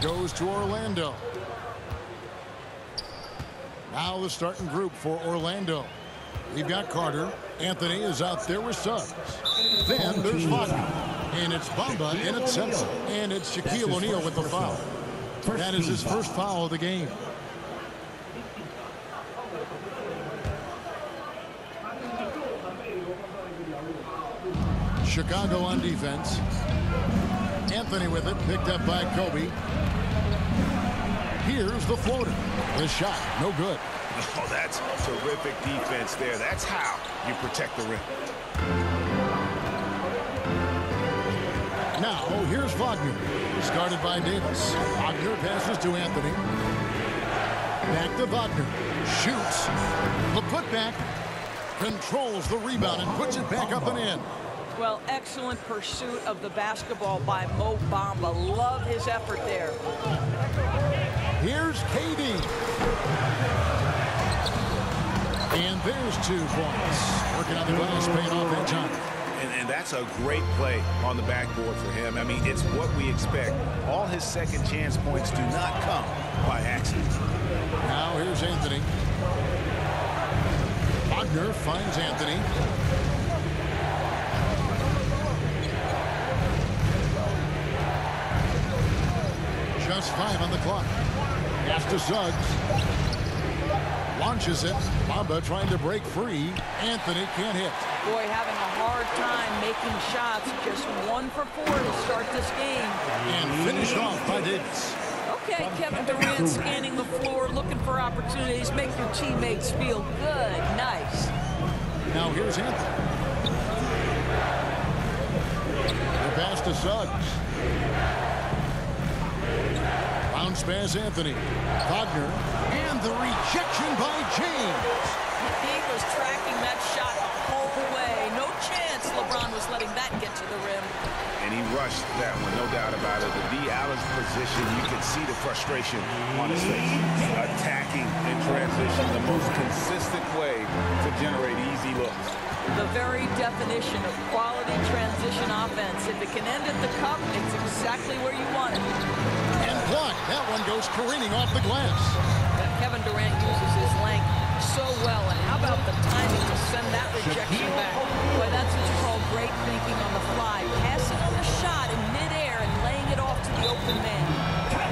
goes to Orlando. Now the starting group for Orlando. We've got Carter. Anthony is out there with Suggs. Then there's Wagner. And it's Bamba in at center. And it's Shaquille O'Neal with the foul. That is his first foul of the game. Chicago on defense. Anthony with it, picked up by Kobe. Here's the floater. The shot, no good. Oh, that's terrific defense there. That's how you protect the rim. Now, here's Wagner. Started by Davis. Wagner passes to Anthony. Back to Wagner. Shoots. The putback. Controls the rebound and puts it back up and in. Well, excellent pursuit of the basketball by Mo Bamba. Love his effort there. Here's KD. And there's 2 points. Working on the glass, paying off that time. And that's a great play on the backboard for him. I mean, it's what we expect. All his second chance points do not come by accident. Now here's Anthony. Wagner finds Anthony. Just 5 on the clock. Pass to Suggs. Launches it. Bamba trying to break free. Anthony can't hit. Boy, having a hard time making shots. Just 1 for 4 to start this game. And finished off by Davis. Okay, Kevin Durant scanning the floor, looking for opportunities. Make your teammates feel good. Nice. Now here's Anthony. The pass to Suggs. Bounce pass Anthony. Wagner. And the rejection by James. He was tracking that shot the whole way. No chance LeBron was letting that get to the rim. And he rushed that one, no doubt about it. The D. Allen's position, you can see the frustration on his face. Attacking in transition, the most consistent way to generate easy looks. The very definition of quality transition offense. If it can end at the cup, it's exactly where you want it. And blocked. That one goes careening off the glass. Kevin Durant uses his length so well. And how about the timing to send that rejection back? Boy, that's what you call great thinking on the fly. Passing the shot in midair and laying it off to the open man.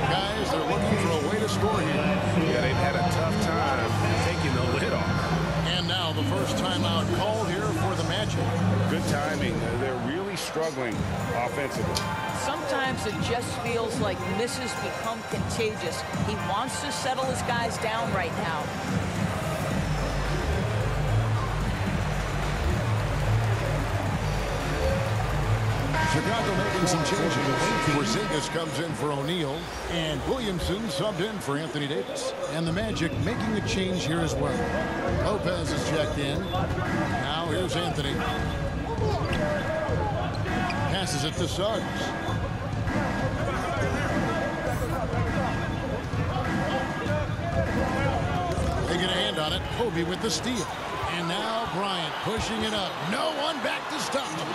Guys, they're looking for a way to score here. Yeah, they've had a tough time taking the lid off. And now the first timeout called here for the Magic. Good timing. They're really struggling offensively. Sometimes it just feels like misses become contagious. He wants to settle his guys down right now. Chicago making some changes. Porzingis comes in for O'Neal, and Williamson subbed in for Anthony Davis. And the Magic making a change here as well. Lopez is checked in. Now here's Anthony. Passes it to Suggs. They get a hand on it. Kobe with the steal. And now Bryant pushing it up. No one back to stop him.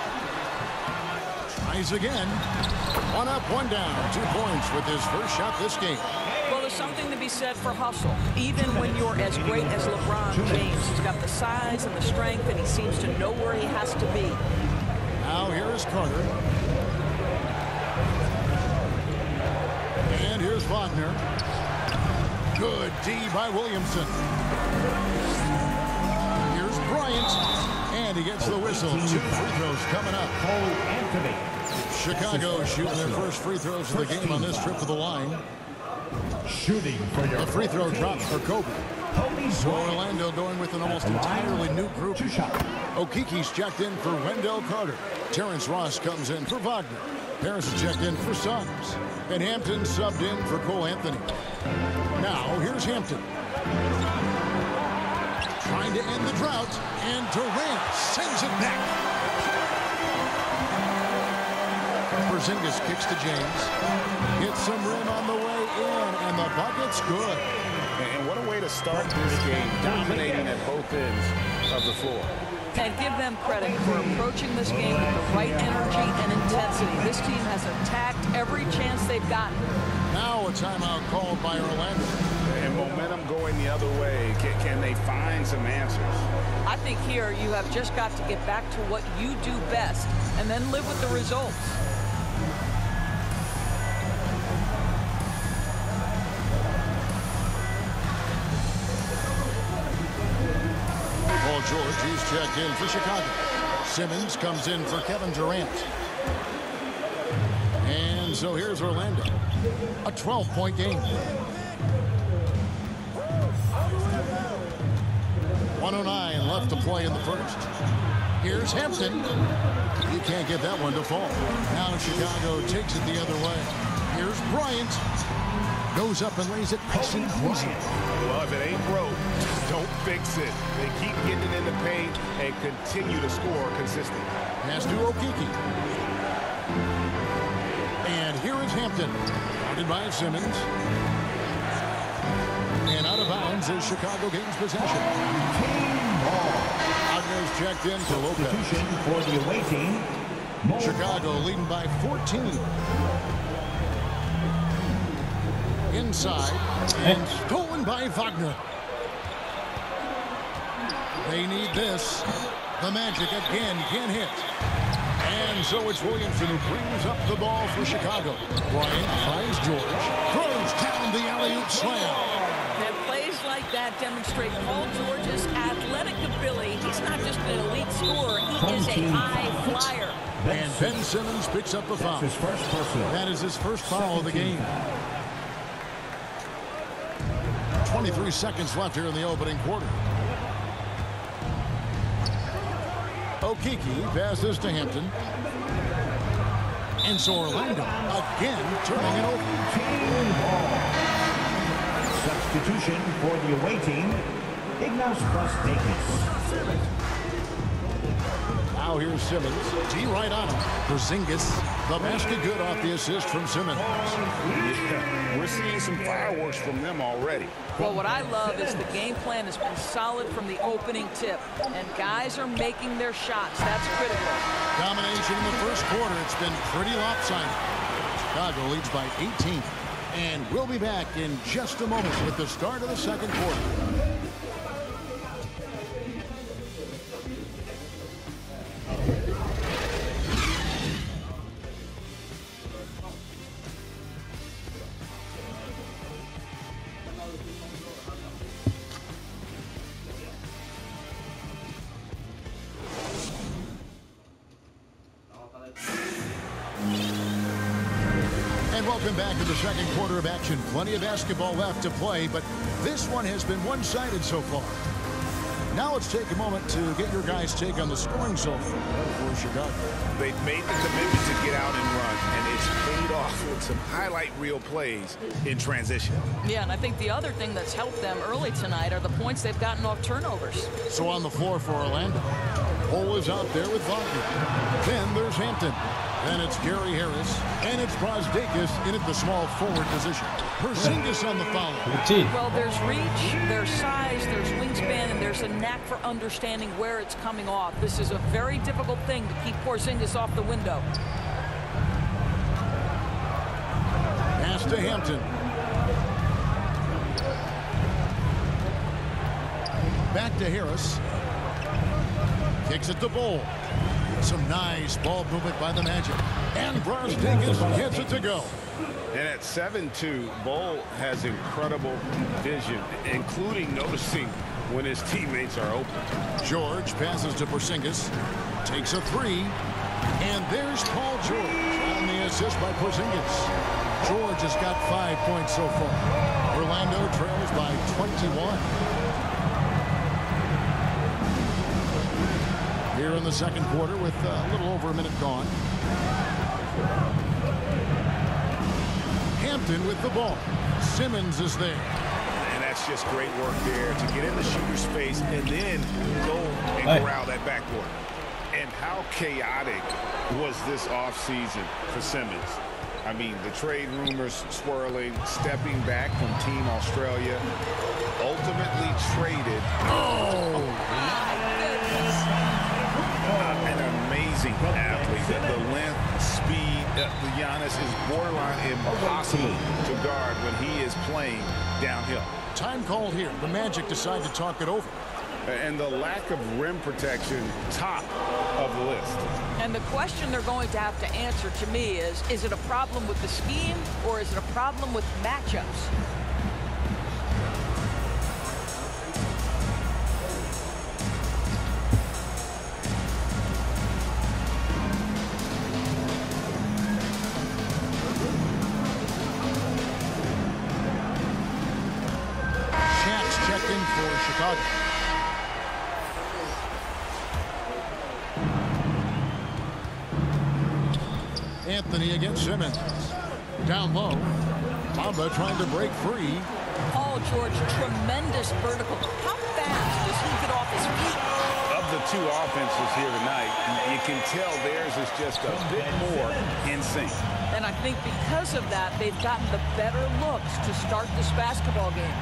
Tries again. 1 up, 1 down. 2 points with his first shot this game. Well, there's something to be said for hustle. Even when you're as great as LeBron James, he's got the size and the strength, and he seems to know where he has to be. Now here is Carter. And here's Wagner. Good D by Williamson. Here's Bryant. And he gets the whistle. 2 free throws coming up. Cole Anthony. Chicago shooting their first free throws of the game on this trip to the line. Shooting for your The free throw drops for Kobe. So Orlando going with an almost entirely new group. Okiki's checked in for Wendell Carter. Terrence Ross comes in for Wagner. Harris is checked in for Suggs. And Hampton subbed in for Cole Anthony. Now here's Hampton. Trying to end the drought. And Durant sends it back. Porzingis kicks to James. Gets some rim on the way in, and the bucket's good. And what a way to start this game, dominating at both ends of the floor. And give them credit for approaching this game with the right energy and intensity. This team has attacked every chance they've gotten. Now a timeout called by Orlando. And momentum going the other way. Can they find some answers? I think here you have just got to get back to what you do best and then live with the results. Paul George, he's checked in for Chicago. Simmons comes in for Kevin Durant. And so here's Orlando. A 12-point game. 1:09 left to play in the first. Here's Hampton. You can't get that one to fall. Now Chicago takes it the other way. Here's Bryant. Goes up and lays it nice and easy. Well, if it ain't broke, don't fix it. They keep getting in the paint and continue to score consistently. Pass to Okeke. And here is Hampton. Guarded by Simmons. And out of bounds as Chicago gains possession. Wagner's checked in for Lopez. Substitution for the away team. Chicago leading by 14. Inside. And stolen by Wagner. They need this. The Magic again can't hit. And so it's Williamson who brings up the ball for Chicago. Bryant finds George. Throws down the alley-oop slam. And plays like that demonstrate Paul George's athletic ability. He's not just an elite scorer, he is a high flyer. And Ben Simmons picks up the foul. His first personal. That is his first foul of the game. 23 seconds left here in the opening quarter. Okeke passes to Hampton. And so Orlando again turning it over. Substitution for the away team. Ignas Brazdeikis. Now here's Simmons. D right on him. Porzingis. The basket good off the assist from Simmons. Yeah, we're seeing some fireworks from them already. Well, what I love is the game plan has been solid from the opening tip. And guys are making their shots. That's critical. Domination in the first quarter. It's been pretty lopsided. Chicago leads by 18. And we'll be back in just a moment with the start of the second quarter. And welcome back to the second quarter of action. Plenty of basketball left to play, but this one has been one-sided so far. Now let's take a moment to get your guys' take on the scoring so far for Chicago. They've made the commitment to get out and run, and it's paid off with some highlight reel plays in transition. Yeah, and I think the other thing that's helped them early tonight are the points they've gotten off turnovers. So on the floor for Orlando, Cole is out there with Wagner. Then there's Hampton. Then it's Gary Harris. And it's Brazdeikis in at the small forward position. Porzingis on the foul. Well, there's reach, there's size, there's wingspan, and there's a knack for understanding where it's coming off. This is a very difficult thing to keep Porzingis off the window. Pass to Hampton. Back to Harris. Kicks it to Bol. Some nice ball movement by the Magic. And Brazdeikis gets it to go. And at 7-2, Bol has incredible vision, including noticing when his teammates are open. George passes to Porzingis. Takes a three. And there's Paul George on the assist by Porzingis. George has got 5 points so far. Orlando trails by 21. Here in the second quarter with a little over a minute gone. Hampton with the ball. Simmons is there. And that's just great work there to get in the shooter's space and then go and corral that backboard. And how chaotic was this offseason for Simmons? I mean, the trade rumors swirling, stepping back from Team Australia, ultimately traded. Oh, my goodness. An amazing athlete. The length, speed, Giannis is borderline impossible to guard when he is playing downhill. Time called here. The Magic decide to talk it over. And the lack of rim protection, top of the list. And the question they're going to have to answer to me is it a problem with the scheme or is it a problem with matchups? Shaq's checked in for Chicago. Anthony against Simmons. Down low. Bamba trying to break free. Oh, George, tremendous vertical. How fast does he get off his feet? Of the two offenses here tonight, you can tell theirs is just a bit more in sync. And I think because of that, they've gotten the better looks to start this basketball game.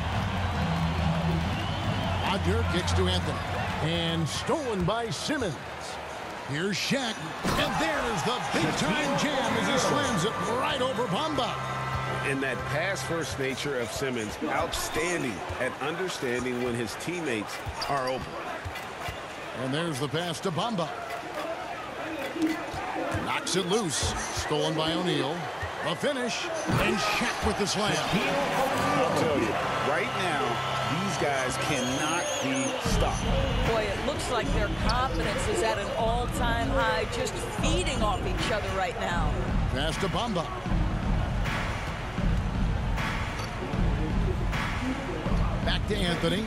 Wagner kicks to Anthony. And stolen by Simmons. Here's Shaq. And there's the big-time jam as he slams it right over Bamba. And that pass-first nature of Simmons, outstanding at understanding when his teammates are open. And there's the pass to Bamba. Knocks it loose. Stolen by O'Neal. The finish. And Shaq with the slam. I'll tell you, right now, these guys cannot be stopped. Boy, it looks like their confidence is at an all-time high, just feeding off each other right now. Pass to Bamba. Back to Anthony.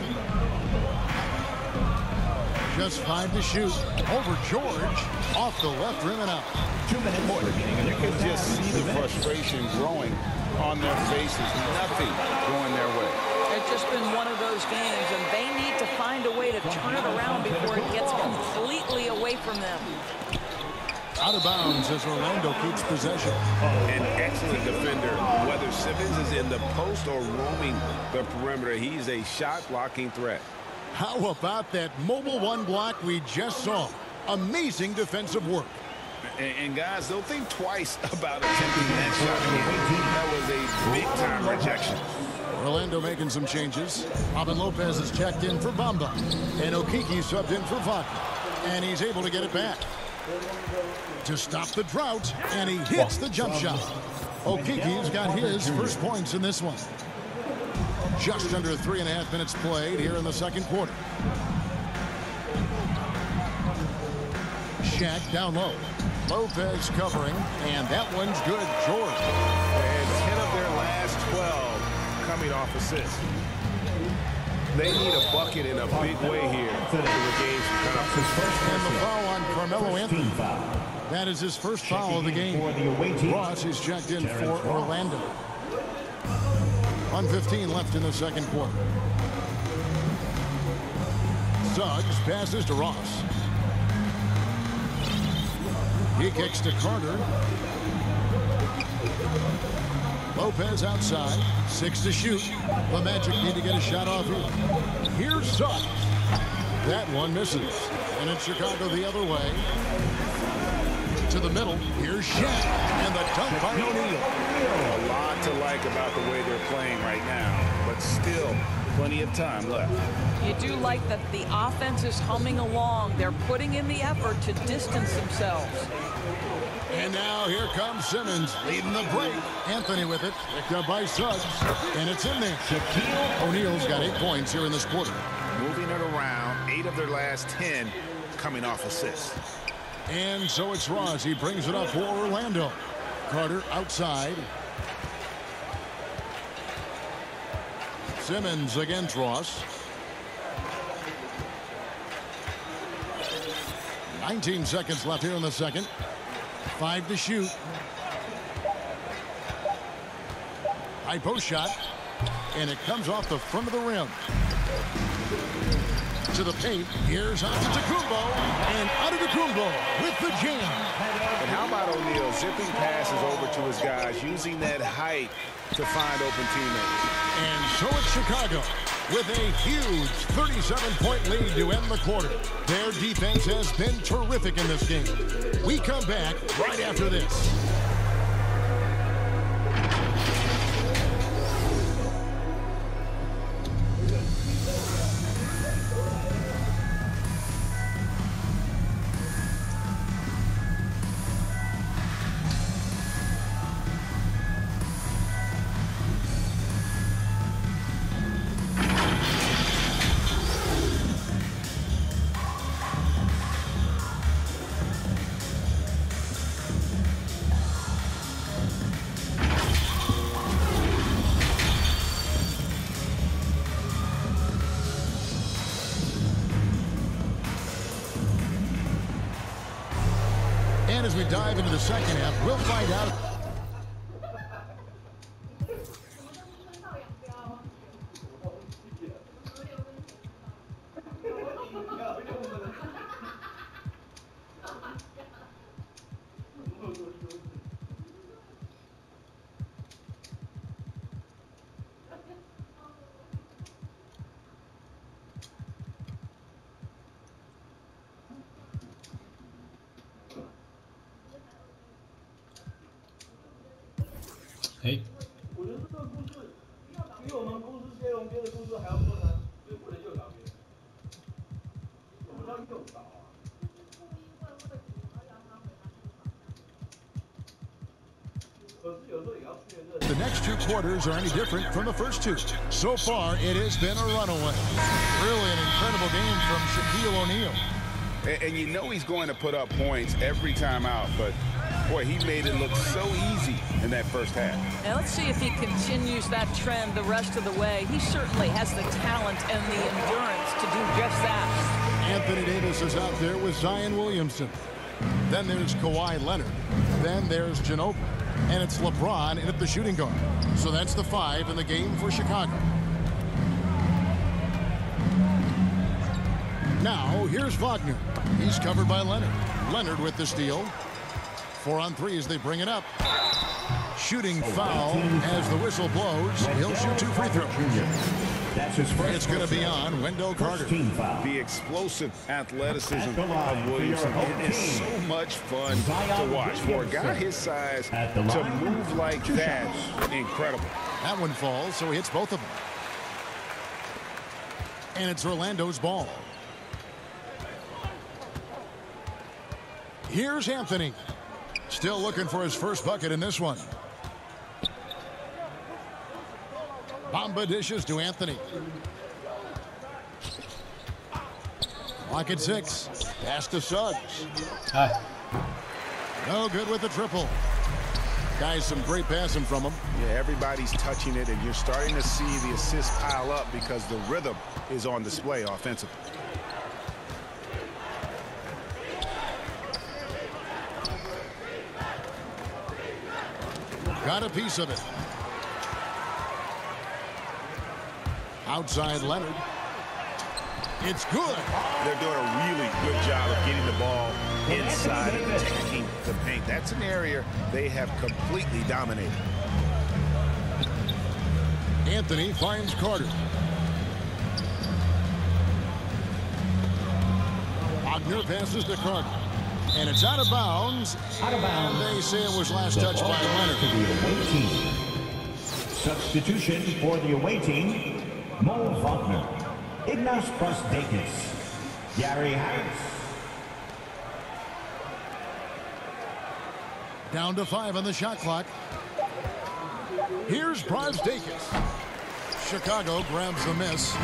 Just 5 to shoot. Over George. Off the left rim and out. 2 minutes more. You can just see the frustration growing on their faces. Nothing going their way. It's just been one of those games, and they need to find a way to turn it around before it gets completely away from them. Out of bounds as Orlando keeps possession. An excellent defender. Whether Simmons is in the post or roaming the perimeter, he's a shot-blocking threat. How about that mobile one block we just saw? Amazing defensive work. And guys, don't think twice about attempting that shot again. That was a big-time rejection. Orlando making some changes. Robin Lopez is checked in for Bamba. And Okeke subbed in for Wagner. And he's able to get it back. To stop the drought, and he hits the jump shot. Okeke's got his first points in this one. Just under 3.5 minutes played here in the second quarter. Shaq down low. Lopez covering, and that one's good. George. And 10 of their last 12 coming off assists. They need a bucket in a big way here to regain some confidence. And the foul on Carmelo Anthony. That is his first foul of the game. Ross is checked in for Orlando. 1:15 left in the second quarter. Suggs passes to Ross. He kicks to Carter. Lopez outside. 6 to shoot. The Magic need to get a shot off here. Here's Suggs. That one misses. And it's Chicago the other way. To the middle. Here's Shaq. And the dunk by O'Neal. A lot to like about the way they're playing right now, but still plenty of time left. You do like that the offense is humming along. They're putting in the effort to distance themselves. And now here comes Simmons leading the break. Anthony with it. Picked up by Suggs. And it's in there. O'Neal's got 8 points here in this quarter. Moving it around, 8 of their last 10 coming off assists. And so it's Ross. He brings it up for Orlando. Carter outside. Simmons against Ross. 19 seconds left here in the second. 5 to shoot. High post shot. And it comes off the front of the rim. To the paint. Here's Antetokounmpo. And Antetokounmpo with the jam. And how about O'Neal zipping passes over to his guys, using that height to find open teammates. And so it's Chicago with a huge 37-point lead to end the quarter. Their defense has been terrific in this game. We come back right after this. And as we dive into the second half, we'll find out. Hey. The next two quarters are any different from the first two. So far, it has been a runaway. Really an incredible game from Shaquille O'Neal. And you know he's going to put up points every time out, but boy, he made it look so easy in that first half. Now let's see if he continues that trend the rest of the way. He certainly has the talent and the endurance to do just that. Anthony Davis is out there with Zion Williamson. Then there's Kawhi Leonard. Then there's Ginobili. And it's LeBron in at the shooting guard. So that's the 5 in the game for Chicago. Now, here's Wagner. He's covered by Leonard. Leonard with the steal. 4 on 3 as they bring it up. Shooting foul as the whistle blows. He'll shoot 2 free throws. That's his first. It's going to be on Wendell Carter. The explosive athleticism of Williamson. It is so much fun to watch. For a guy his size to move like that, incredible. That one falls, so he hits both of them. And it's Orlando's ball. Here's Anthony. Still looking for his first bucket in this one. Bamba dishes to Anthony. Clock at 6. Pass to Suggs. Hi. No good with the triple. Guys, some great passing from him. Yeah, everybody's touching it, and you're starting to see the assists pile up because the rhythm is on display offensively. Got a piece of it. Outside Leonard. It's good. They're doing a really good job of getting the ball inside and attacking the paint. That's an area they have completely dominated. Anthony finds Carter. Wagner passes to Carter. And it's out of bounds. Out of bounds. And they say it was last touched by Leonard. To the away team. Substitution for the away team. Mo Wagner. Ignas Brazdeikis. Gary Harris. Down to 5 on the shot clock. Here's Brazdeikis. Chicago grabs the miss.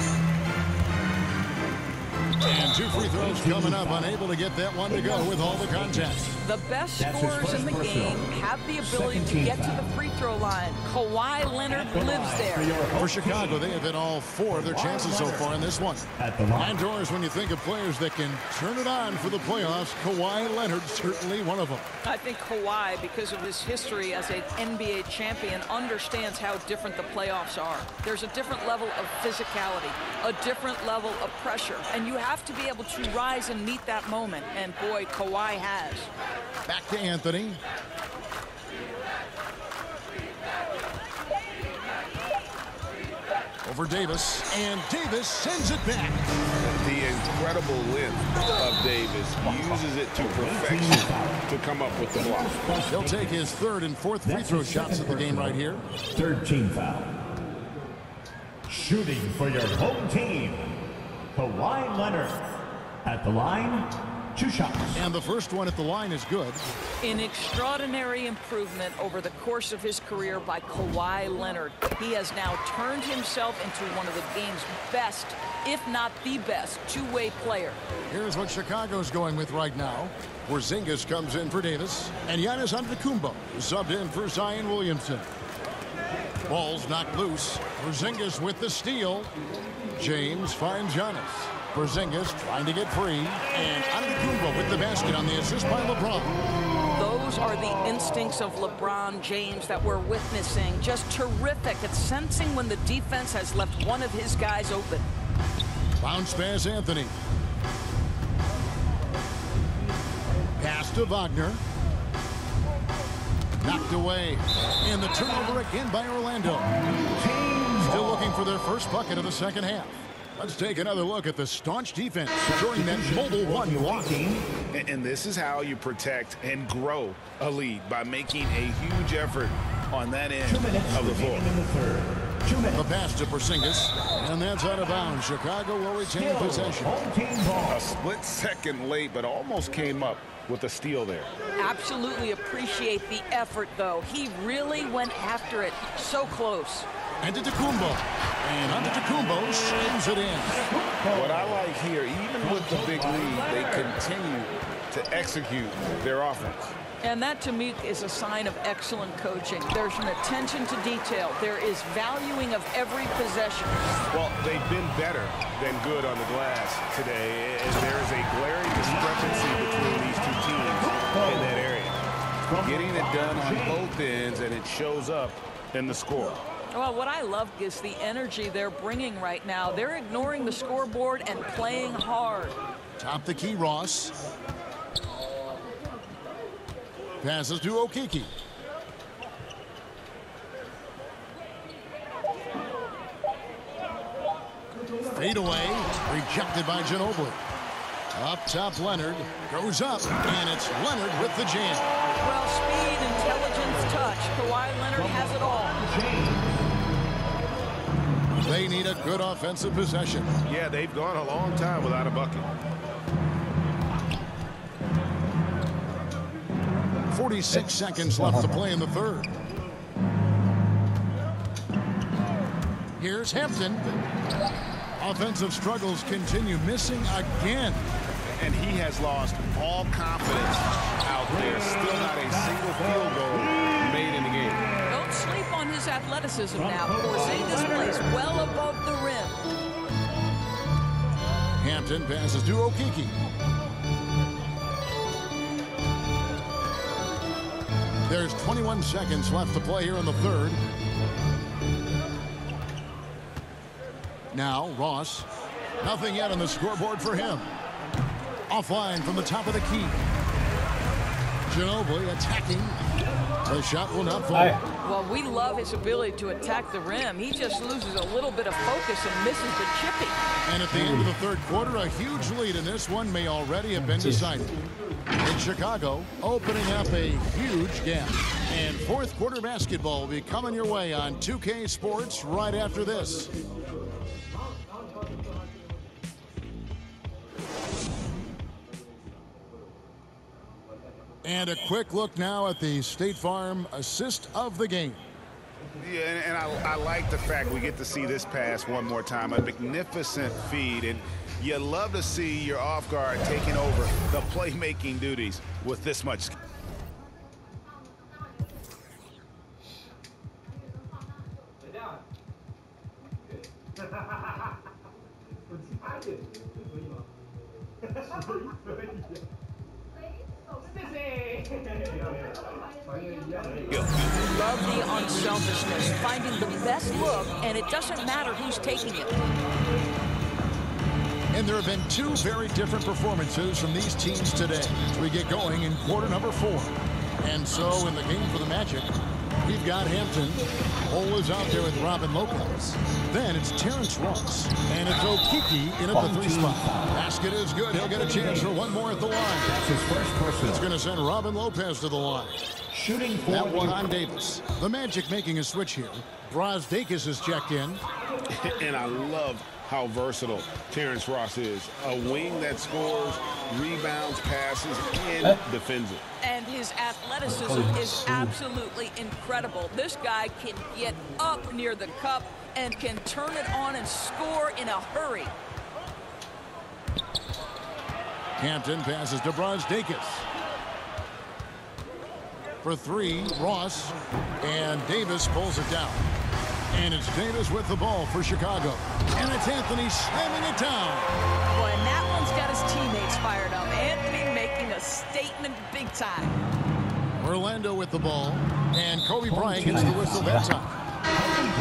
And 2 free throws coming up, unable to get that one to go with all the contact. The best scorers in the game have the ability to get to the free throw line. Kawhi Leonard lives there. For Chicago, they have hit all 4 of their chances so far in this one. And Doris, when you think of players that can turn it on for the playoffs, Kawhi Leonard certainly one of them. I think Kawhi, because of his history as an NBA champion, understands how different the playoffs are. There's a different level of physicality, a different level of pressure, and you have to be able to rise and meet that moment, and boy, Kawhi has. Back to Anthony. Over Davis, and Davis sends it back. The incredible length of Davis uses it to perfection to come up with the block. He'll take his 3rd and 4th free throw shots of the game right here. 3rd team foul. Shooting for your home team. Kawhi Leonard. At the line, 2 shots. And the first one at the line is good. An extraordinary improvement over the course of his career by Kawhi Leonard. He has now turned himself into one of the game's best, if not the best, 2-way player. Here's what Chicago's going with right now. Porzingis comes in for Davis, and Giannis Antetokounmpo subbed in for Zion Williamson. Ball's knocked loose. Porzingis with the steal. James finds Giannis. Porzingis trying to get free, and Antetokounmpo with the the basket on the assist by LeBron. Those are the instincts of LeBron James that we're witnessing. Just terrific at sensing when the defense has left one of his guys open. Bounce pass, Anthony. Pass to Wagner. Knocked away. And the turnover again by Orlando. Still looking for their first bucket of the second half. Let's take another look at the staunch defense during that Mobile One block. And this is how you protect and grow a lead, by making a huge effort on that end of the floor. The pass to Porzingis, and that's out of bounds. Chicago will retain possession. A split second late, but almost came up with a steal there. Absolutely appreciate the effort, though. He really went after it. So close. And to Antetokounmpo. And Antetokounmpo slams it in. What I like here, even with the big lead, they continue to execute their offense. And that, to me, is a sign of excellent coaching. There's an attention to detail. There is valuing of every possession. Well, they've been better than good on the glass today, and there is a glaring discrepancy between these two teams in that area. Getting it done on both ends, and it shows up in the score. Well, what I love is the energy they're bringing right now. They're ignoring the scoreboard and playing hard. Top the key, Ross. Passes to Okiki. Fade away. Rejected by Ginobili. Up top, Leonard. Goes up, and it's Leonard with the jam. Well, speed, intelligence, touch. Kawhi Leonard has it all. They need a good offensive possession. Yeah, they've gone a long time without a bucket. 46 seconds left to play in the third. Here's Hampton. Offensive struggles continue, missing again. And he has lost all confidence out there. Still not a single field goal made in the game. Don't sleep on his athleticism now. Porzingis plays well above the rim. Hampton passes to Okiki. There's 21 seconds left to play here in the third. Now, Ross. Nothing yet on the scoreboard for him. Offline from the top of the key. Ginobili attacking. The shot will not fall. Well, we love his ability to attack the rim. He just loses a little bit of focus and misses the chippy. And at the end of the third quarter, a huge lead in this one may already have been decided. In Chicago, opening up a huge gap. And fourth quarter basketball will be coming your way on 2K Sports right after this. And a quick look now at the State Farm assist of the game. Yeah, and I like the fact we get to see this pass one more time. A magnificent feed, and you love to see your off guard taking over the playmaking duties with this much skill. Love the unselfishness, finding the best look, and it doesn't matter who's taking it. And there have been two very different performances from these teams today as we get going in quarter number 4. And so in the game for the Magic, we've got Hampton. Hole is out there with Robin Lopez. Then it's Terrence Ross. And it's Okiki in at the 3 spot. Basket is good. He'll get a chance for one more at the line. That's his first personal. It's going to send Robin Lopez to the line. Shooting for That one on Davis. The Magic making a switch here. Brazdeikis is checked in. And I love how versatile Terrence Ross is. A wing that scores, rebounds, passes, and defends it. And his athleticism is absolutely incredible. This guy can get up near the cup and can turn it on and score in a hurry. Hampton passes to Brazdeikis. For 3, Ross, and Davis pulls it down. And it's Davis with the ball for Chicago. And it's Anthony slamming it down. Boy, and that one's got his teammates fired up. Anthony making a side. Orlando with the ball, and Kobe Bryant gets the whistle that time.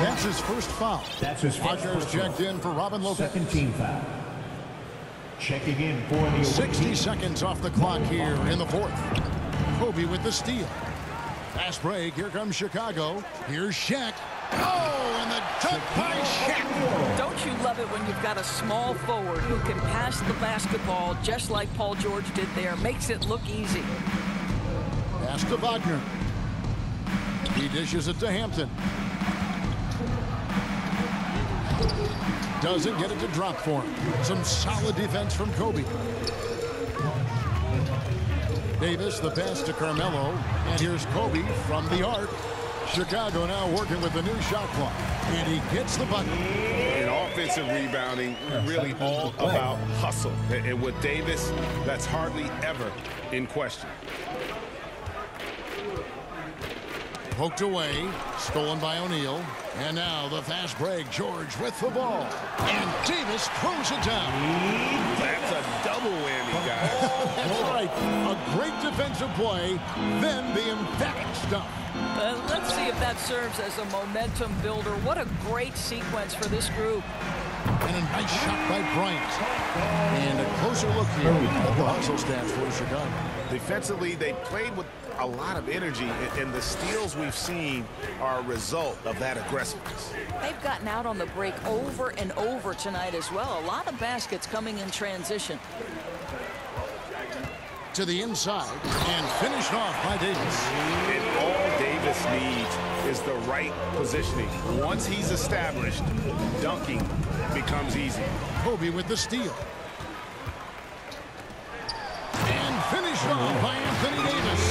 That's his first foul. That's his first Wagner's checked in for Robin Lopez. Second team foul. Checking in for the 60 seconds off the clock here in the fourth. Kobe with the steal. Fast break. Here comes Chicago. Here's Shaq. Oh, and the dunk by Shaq. Don't you love it when you've got a small forward who can pass the basketball just like Paul George did there? Makes it look easy. Pass to Wagner. He dishes it to Hampton. Doesn't get it to drop for him. Some solid defense from Kobe. Davis, the pass to Carmelo. And here's Kobe from the arc. Chicago now working with the new shot clock. And he gets the bucket. In offensive rebounding, really all about hustle. And with Davis, that's hardly ever in question. Poked away, stolen by O'Neal. And now the fast break. George with the ball. And Davis throws it down. That's a double whammy, guys. That's right. A great defensive play, then the emphatic stuff. Let's see if that serves as a momentum builder. What a great sequence for this group. And a nice shot by Bryant. And a closer look here at the hustle stats for Chicago. Defensively, they played with a lot of energy, and the steals we've seen are a result of that aggressiveness. They've gotten out on the break over and over tonight as well. A lot of baskets coming in transition. To the inside and finished off by Davis. And all Davis needs is the right positioning. Once he's established, dunking becomes easy. Kobe with the steal. And finished off by Anthony Davis.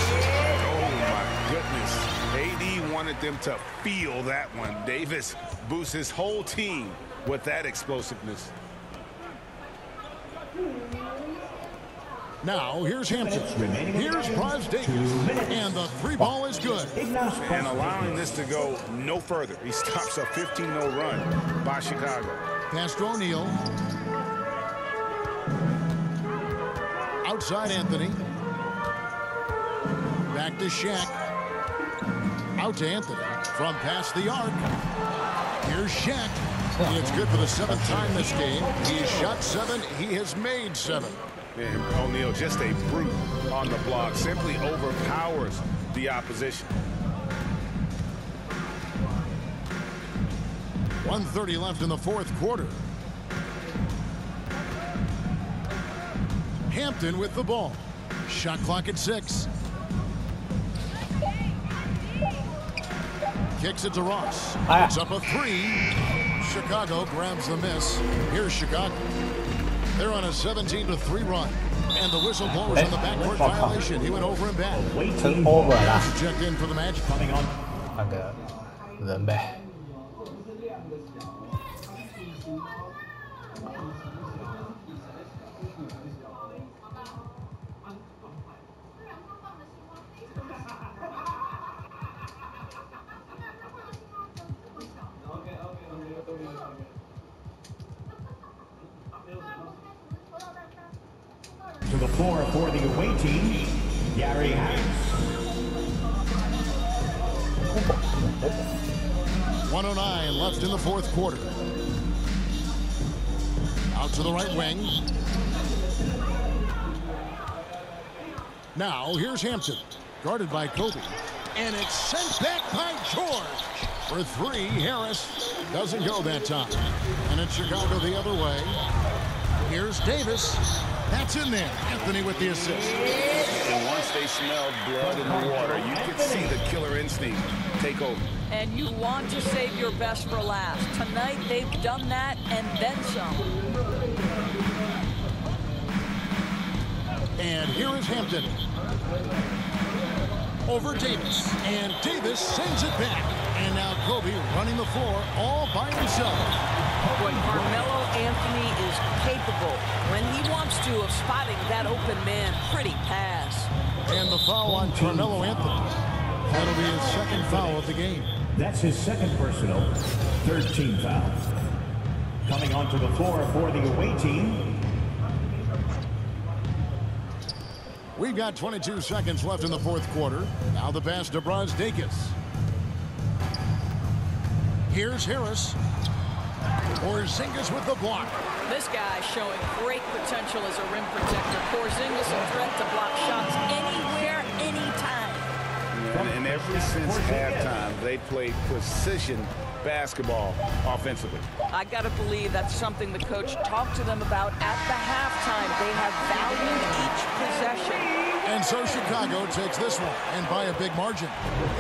Oh, my goodness. AD wanted them to feel that one. Davis boosts his whole team with that explosiveness. Now, here's Hampton. Here's Braz Davis. And the three ball is good. And allowing this to go no further. He stops a 15-0 run by Chicago. Pass to O'Neal. Outside Anthony. Back to Shaq. Out to Anthony. From past the arc. Here's Shaq. It's good for the seventh time this game. He's shot 7. He has made 7. And O'Neal, just a brute on the block, simply overpowers the opposition. 1:30 left in the fourth quarter. Hampton with the ball. Shot clock at 6. Kicks it to Ross. It's up a 3. Chicago grabs the miss. Here's Chicago. They're on a 17-3 run. And the whistle blows on the backcourt violation. He went over and back. Checked in for the match. Coming on. 那个人呗。 To the floor for the away team, Gary Harris. 1:09 left in the fourth quarter. Out to the right wing. Now here's Hampton, guarded by Kobe. And it's sent back by George. For 3, Harris doesn't go that time. And it's Chicago the other way. Here's Davis. That's in there. Anthony with the assist. And once they smelled blood in the water, you could see the killer instinct take over. And you want to save your best for last. Tonight, they've done that and then some. And here is Hampton. Over Davis. And Davis sends it back. And now Kobe running the floor all by himself. Boy, Carmelo Anthony is capable, when he wants to, of spotting that open man. Pretty pass. And the foul on Carmelo Anthony. That'll be his second foul of the game. That's his second personal, 3rd team foul. Coming onto the floor for the away team. We've got 22 seconds left in the fourth quarter. Now the pass to Brazdeikis. Here's Harris. Porzingis with the block. This guy showing great potential as a rim protector. Porzingis a threat to block shots anywhere, anytime. And ever since halftime, they played precision basketball offensively. I got to believe that's something the coach talked to them about at the halftime. They have valued each possession. And so Chicago takes this one, and by a big margin.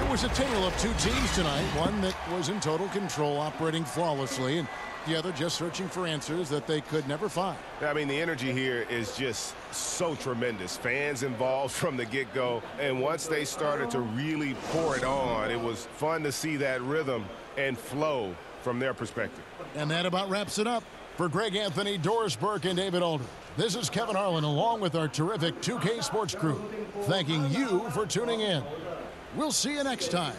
It was a tale of two teams tonight, one that was in total control, operating flawlessly, and the other just searching for answers that they could never find. I mean, the energy here is just so tremendous. Fans involved from the get-go, and once they started to really pour it on, it was fun to see that rhythm and flow from their perspective. And that about wraps it up. For Greg Anthony, Doris Burke, and David Aldridge, this is Kevin Harlan along with our terrific 2K Sports crew, thanking you for tuning in. We'll see you next time.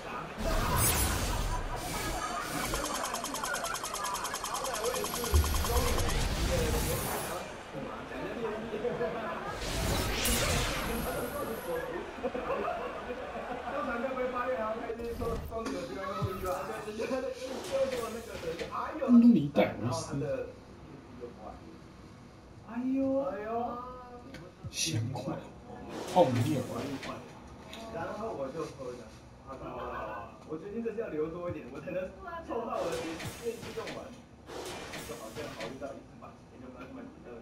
路里戴维斯，咸苦，奥米列尔。然后我就抽一下，我决定这次要留多一点，我才能凑到我的电器用完。就好像考虑到一次把时间就慢慢提了。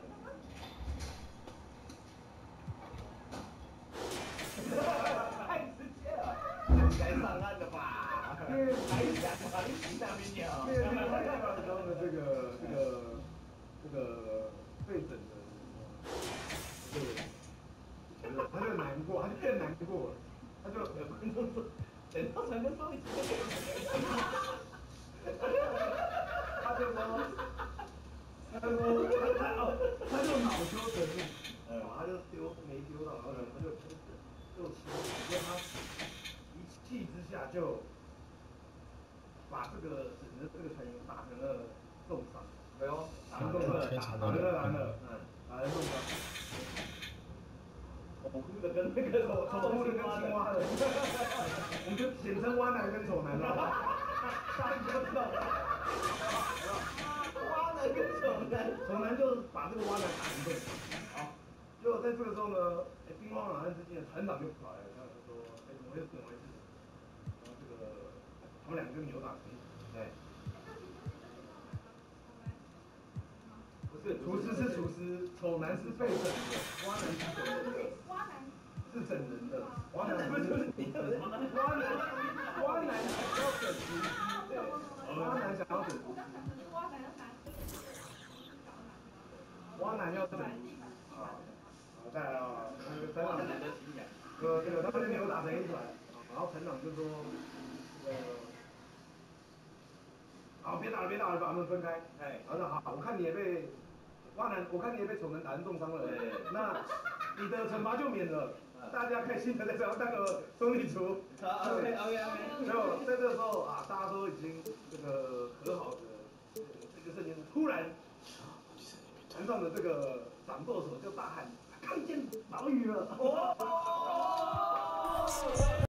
太直接了，该上岸的吧？还想把你骑上面鸟？对，他的这个对整的，对，他就难过，他就更难过了，他就有观众说，等到传跟说一次就给我。他就恼羞成怒，他就没丢到，然后呢，他就因为他一气之下就把这个整个这个传球打成了重伤，对哦，打成重伤，打成重伤，恐怖的跟那个丑哭的跟青蛙的，我们就简称蛙男跟丑男了，大家都知道。蛙男跟丑男就是把这个蛙男打成重伤，好，就在这个时候呢，兵荒马乱之间，船长就跑来了，他就说，怎么回事？然后这个他们两个就扭打成一团，对。不是，厨师是厨师，丑男是被整的，蛙男是整人的。蛙男是整人的，蛙男不是蛙男想要整厨师，对，蛙男想要整厨师。蛙男要整啊，再来啊，那个船长他们就扭打成一团，然后船长就说，好，别打了，把他们分开。哎，然后好，我看你也被丑男打成重伤了，那你的惩罚就免了，大家开心的在这当个兄弟厨。OK。就在这个时候啊，大家都已经这个和好的这个瞬间，突然。船上的这个掌舵手就大喊：“看见岛屿了！”